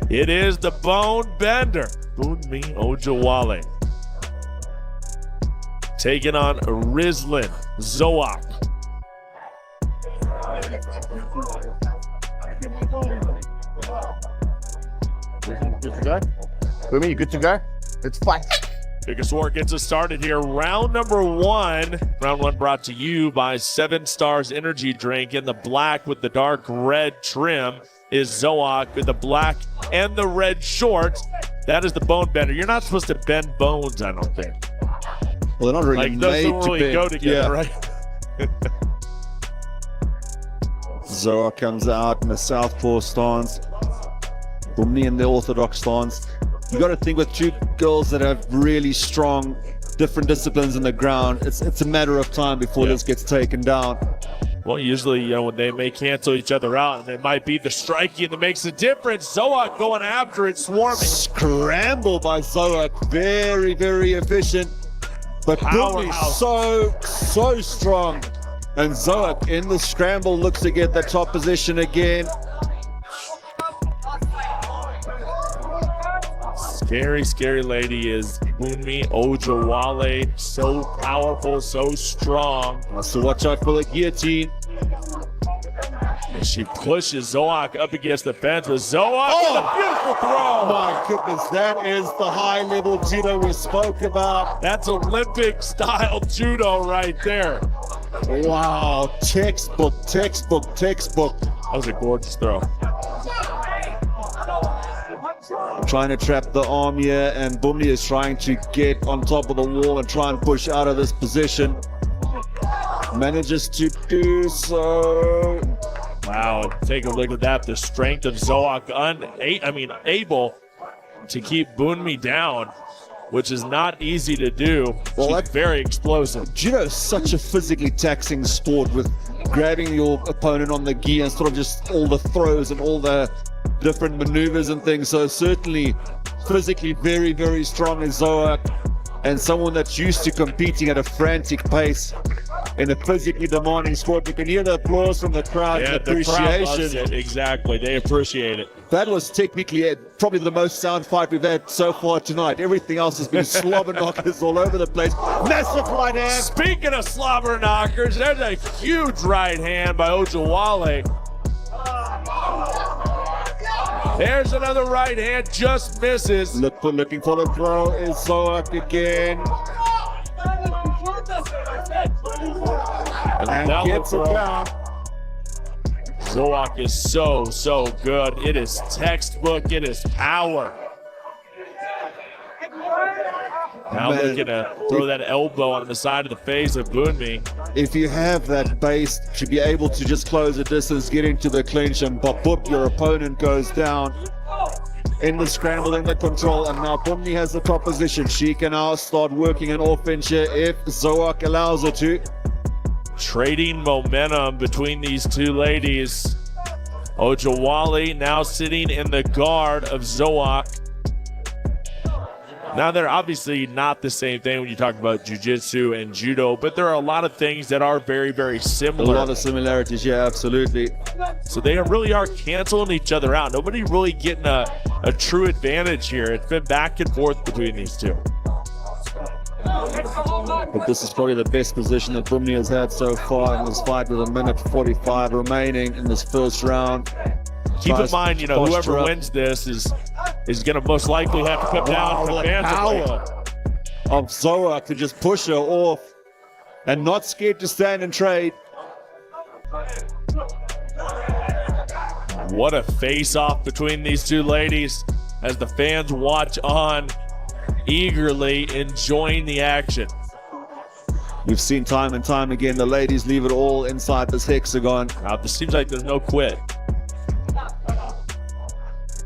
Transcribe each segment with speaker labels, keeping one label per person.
Speaker 1: It is the bone bender, Bunmi Ojewole, taking on Rizlen Zouak.
Speaker 2: Good to go? Bunmi, you good to go? Let's fight.
Speaker 1: Biggest war gets us started here. Round number one. Round one brought to you by 7 Stars Energy Drink. In the black with the dark red trim is Zouak with the black and the red shorts. That is the bone bender. You're not supposed to bend bones, I don't think.
Speaker 2: Well, they're not really
Speaker 1: Like, those
Speaker 2: made
Speaker 1: don't
Speaker 2: to
Speaker 1: really
Speaker 2: bend.
Speaker 1: go together, right?
Speaker 2: Zouak comes out in the southpaw stance. Bunmi in the orthodox stance. You got to think with two girls that have really strong, different disciplines in the ground, it's a matter of time before this gets taken down.
Speaker 1: Well, usually, when they may cancel each other out, and it might be the striking that makes a difference. Zouak going after it, swarming.
Speaker 2: Scramble by Zouak, very, very efficient. But Bunmi so strong. And Zouak in the scramble looks to get that top position again.
Speaker 1: Scary, scary lady is Bunmi Ojewole. So powerful, so strong.
Speaker 2: So watch out for the guillotine.
Speaker 1: And she pushes Zouak up against the fence with Zouak with a beautiful throw.
Speaker 2: My goodness, that is the high-level judo we spoke about.
Speaker 1: That's Olympic-style judo right there.
Speaker 2: Wow, textbook.
Speaker 1: That was a gorgeous throw.
Speaker 2: Trying to trap the arm here, and Bunmi is trying to get on top of the wall and try and push out of this position. Manages to do so.
Speaker 1: Wow, take a look at that. The strength of Zouak, able to keep Bunmi down, which is not easy to do.
Speaker 2: Well,
Speaker 1: She's very explosive.
Speaker 2: Judo is such a physically taxing sport, with grabbing your opponent on the gi and sort of just all the throws and all the different maneuvers and things. So certainly physically very, very strong is Zouak, and someone that's used to competing at a frantic pace in a physically demanding sport. You can hear the applause from the crowd.
Speaker 1: Yeah,
Speaker 2: and
Speaker 1: the crowd loves
Speaker 2: appreciation.
Speaker 1: it. Exactly, they appreciate it.
Speaker 2: That was technically probably the most sound fight we've had so far tonight. Everything else has been slobber knockers all over the place. Massive right hand.
Speaker 1: Speaking of slobber knockers, there's a huge right hand by Ojewole. There's another right hand, just misses.
Speaker 2: Looking for the throw is Zouak again. And gets it down.
Speaker 1: Zouak is so good. It is textbook. It is power. Now looking to throw that elbow on the side of the face of Bunmi.
Speaker 2: If you have that base to be able to just close the distance, get into the clinch, and pop, your opponent goes down in the scramble, in the control, and now Bunmi has the top position. She can now start working an offense here if Zouak allows her to.
Speaker 1: Trading momentum between these two ladies. Ojewole now sitting in the guard of Zouak. Now, they're obviously not the same thing when you talk about jiu-jitsu and judo, but there are a lot of things that are very, very similar.
Speaker 2: A lot of similarities, yeah, absolutely.
Speaker 1: So they really are canceling each other out. Nobody really getting a true advantage here. It's been back and forth between these two.
Speaker 2: But this is probably the best position that Bunmi has had so far in this fight, with 1:45 remaining in this first round.
Speaker 1: Keep in mind, whoever wins this is going to most likely have to come down from
Speaker 2: the power of Zouak to just push her off and not scared to stand and trade.
Speaker 1: What a face-off between these two ladies as the fans watch on, eagerly enjoying the action.
Speaker 2: We've seen time and time again the ladies leave it all inside this hexagon.
Speaker 1: Now, this seems like there's no quit.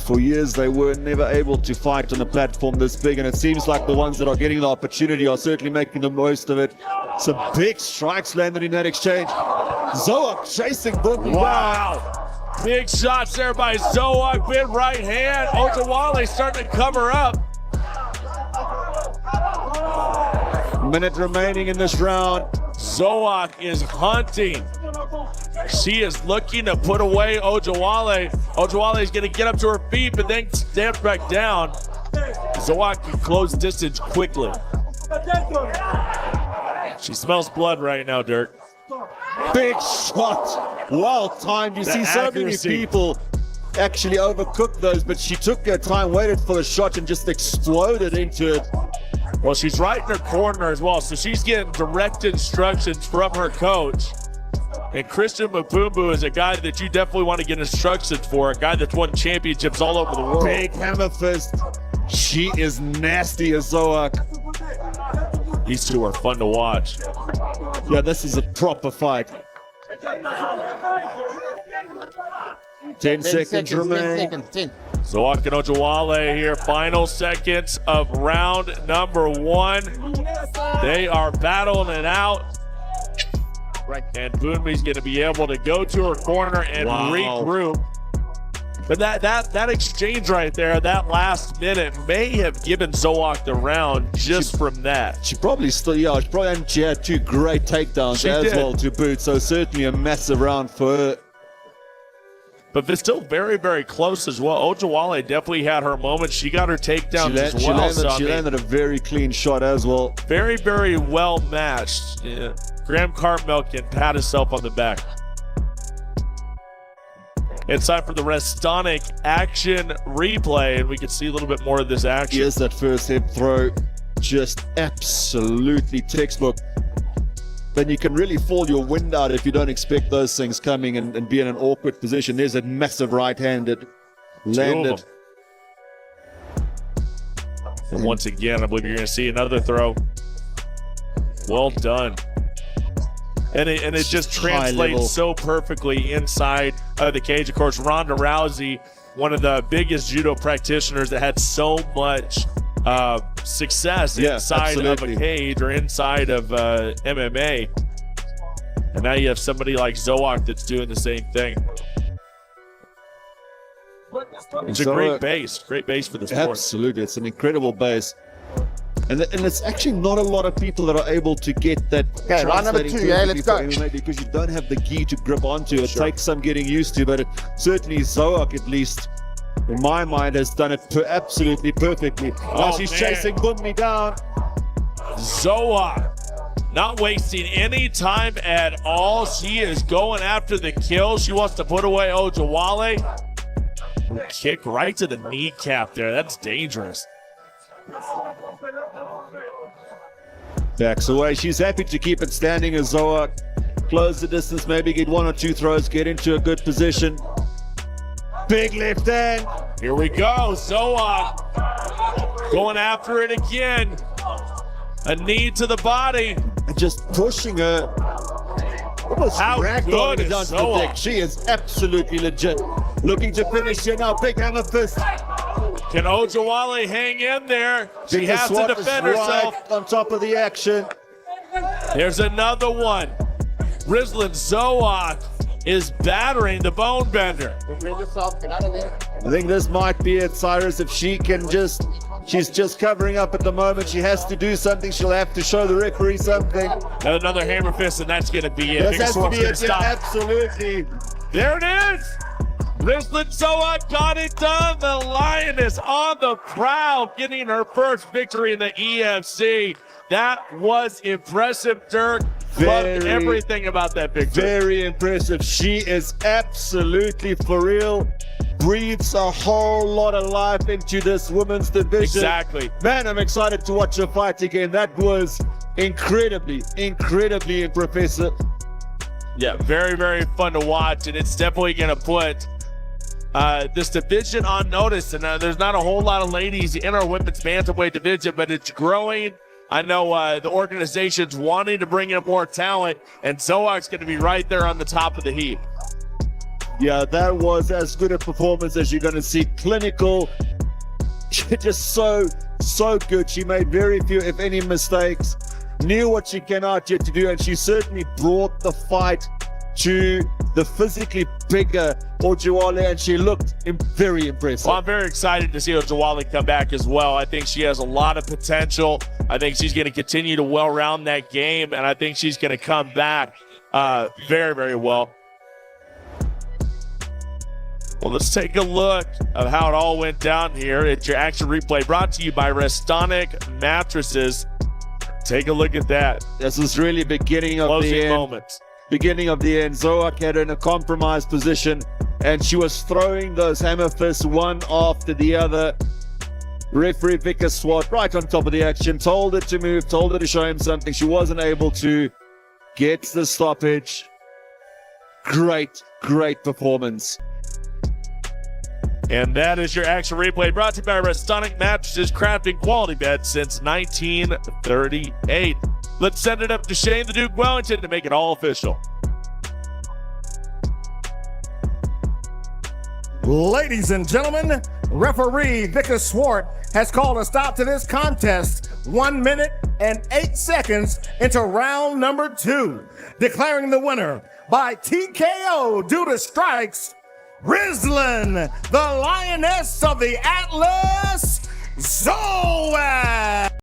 Speaker 2: For years, they were never able to fight on a platform this big, and it seems like the ones that are getting the opportunity are certainly making the most of it. Some big strikes landed in that exchange. Zouak chasing Bunmi.
Speaker 1: Wow. Big shots there by Zouak. Big right hand. Ojewole starting to cover up.
Speaker 2: Minute remaining in this round.
Speaker 1: Zouak is hunting She is looking to put away Ojewole. Ojewole is going to get up to her feet, but then stand back down. Zouak can close distance quickly. She smells blood right now, Dirk.
Speaker 2: Big shot. Well timed. You see so many people actually overcook those, but she took her time, waited for the shot, and just exploded into it.
Speaker 1: Well, she's right in her corner as well, so she's getting direct instructions from her coach. And Christian Mapumbu is a guy that you definitely want to get instructions for, a guy that's won championships all over the world.
Speaker 2: Big hammer fist. She is nasty as Zouak.
Speaker 1: These two are fun to watch.
Speaker 2: Yeah, this is a proper fight. 10 seconds remain.
Speaker 1: Zouak and Ojewole here, final seconds of round number 1. They are battling it out. And Bunmi's going to be able to go to her corner and regroup. But that exchange right there, that last minute, may have given Zouak the round just from that.
Speaker 2: She probably still, and she had 2 great takedowns well to boot. So certainly a massive round for her.
Speaker 1: But it's still very, very close as well. Ojewole definitely had her moment. She got her takedowns as well.
Speaker 2: She landed a very clean shot as well.
Speaker 1: Very, very well matched. Yeah. Graham Cartmel can pat himself on the back. It's time for the Restonic action replay, and we can see a little bit more of this action.
Speaker 2: Here's that first hip throw. Just absolutely textbook. Then you can really fall your wind out if you don't expect those things coming and be in an awkward position. There's a massive right-handed landed.
Speaker 1: And once again, I believe you're going to see another throw. Well done. And it just translates so perfectly inside the cage. Of course, Ronda Rousey, one of the biggest judo practitioners that had so much success inside of a cage or inside of MMA. And now you have somebody like Zouak that's doing the same thing. It's a great base for the sport.
Speaker 2: Absolutely, it's an incredible base. And it's actually not a lot of people that are able to get that.
Speaker 3: Okay, round number 2, let's go.
Speaker 2: MMA because you don't have the gi to grip onto. It takes some getting used to, but certainly Zouak, at least in my mind, has done it absolutely perfectly. Now she's chasing Bunmi down.
Speaker 1: Zouak not wasting any time at all. She is going after the kill. She wants to put away Ojewole. Kick right to the kneecap there. That's dangerous.
Speaker 2: Backs away. She's happy to keep it standing as Zouak. Close the distance, maybe get 1 or 2 throws, get into a good position. Big left hand.
Speaker 1: Here we go. Zouak going after it again. A knee to the body.
Speaker 2: And just pushing her. Almost dragged on it onto the deck. She is absolutely legit. Looking to finish here now. Big hammer fist.
Speaker 1: Can Ojewole hang in there? She has to defend herself.
Speaker 2: Right on top of the action.
Speaker 1: There's another one. Rizlen Zouak is battering the bone bender.
Speaker 2: I think this might be it, Cyrus. If she can she's just covering up at the moment. She has to do something. She'll have to show the referee something.
Speaker 1: Another hammer fist, and that's going to be it.
Speaker 2: This has to be it, absolutely.
Speaker 1: There it is. Rizlen Zouak got it done. The Lioness on the prowl, getting her first victory in the EFC. That was impressive, Dirk. Loved everything about that victory.
Speaker 2: Very impressive. She is absolutely for real. Breathes a whole lot of life into this women's division.
Speaker 1: Exactly.
Speaker 2: Man, I'm excited to watch her fight again. That was incredibly impressive.
Speaker 1: Yeah, very, very fun to watch, and it's definitely going to put this division on notice. And there's not a whole lot of ladies in our women's bantamweight division, but it's growing. I know the organization's wanting to bring in more talent, and Zouak's going to be right there on the top of the heap.
Speaker 2: Yeah, that was as good a performance as you're going to see. Clinical, just so good. She made very few, if any, mistakes. Knew what she came out here to do, and she certainly brought the fight to the physically bigger Ojewole, and she looked very impressive.
Speaker 1: Well, I'm very excited to see Ojewole come back as well. I think she has a lot of potential. I think she's going to continue to well-round that game, and I think she's going to come back very, very well. Well, let's take a look of how it all went down here. It's your action replay brought to you by Restonic Mattresses. Take a look at that.
Speaker 2: This is really beginning of
Speaker 1: Closing
Speaker 2: the end.
Speaker 1: moments.
Speaker 2: Beginning of the end. Zouak had her in a compromised position, and she was throwing those hammer fists one after the other. Referee Vicker Swart right on top of the action, told her to move, told her to show him something. She wasn't able to. Gets the stoppage. Great performance.
Speaker 1: And that is your action replay brought to you by Restonic Mattresses, crafting quality beds since 1938. Let's send it up to Shane the Duke Wellington to make it all official.
Speaker 4: Ladies and gentlemen, referee Vicker Swart has called a stop to this contest 1 minute and 8 seconds into round number 2, declaring the winner by TKO due to strikes, Rizlen, the Lioness of the Atlas, Zouak.